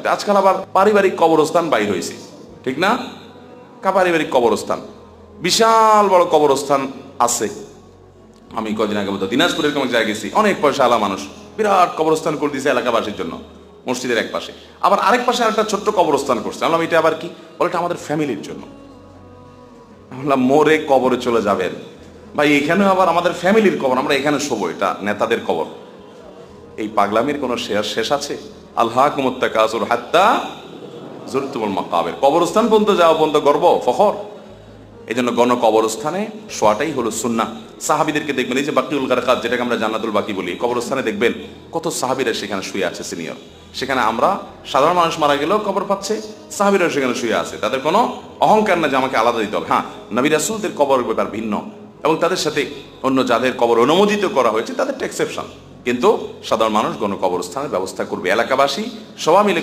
বাড়িতে। আজকাল আবার পারিবারিক কবরস্থান বাইর হয়েছে, ঠিক না? পারিবারিক কবরস্থান, বিশাল বড় কবরস্থান আছে। আমি কদিন আগে বলতো দিনাজপুরের কোনো জায়গায় গেছি, অনেক পয়সা আলা মানুষ বিরাট কবরস্থান করে দিয়েছে এলাকাবাসীর জন্য, মসজিদের এক পাশে। আবার আরেক পাশে আরেকটা ছোট্ট কবরস্থান করছে। বললাম এটা আবার কি? বলে এটা আমাদের ফ্যামিলির জন্য। বললাম মোরে কবরে চলে যাবেন ভাই, এখানেও আবার আমাদের ফ্যামিলির কবর, আমরা এখানে শোবো, এটা নেতাদের কবর। এই পাগলামির কোনো শেষ আছে? আলহাকুমুত তাকাসুর হাত্তা যুরতুমুল মাকাবির, কবরস্থান পর্যন্ত যাওয়া পর্যন্ত গর্ব ফখর। এই জন্য গণ কবরস্থানে শোয়াটাই হলো সুন্নাহ। সাহাবীদেরকে দেখবেন, এই যে বাকিউল গারকাত, যেটাকে আমরা জান্নাতুল বাকি বলি, কবরস্থানে দেখবেন কত সাহাবীরা সেখানে শুয়ে আছে সিনিয়র। সেখানে আমরা সাধারণ মানুষ মারা গেলেও কবর পাচ্ছে, সাহাবীরা সেখানে শুয়ে আছে। তাদের কোনো অহংকার না যে আমাকে আলাদা দিতে হবে। হ্যাঁ, নবী রাসূলদের কবরের ব্যাপার ভিন্ন, এবং তাদের সাথে অন্য যাদের কবর অনুমোদিত করা হয়েছে তাদের এক্সেপশন। কিন্তু সাধারণ মানুষ গণ কবরস্থানের ব্যবস্থা করবে, এলাকাবাসী সবাই মিলে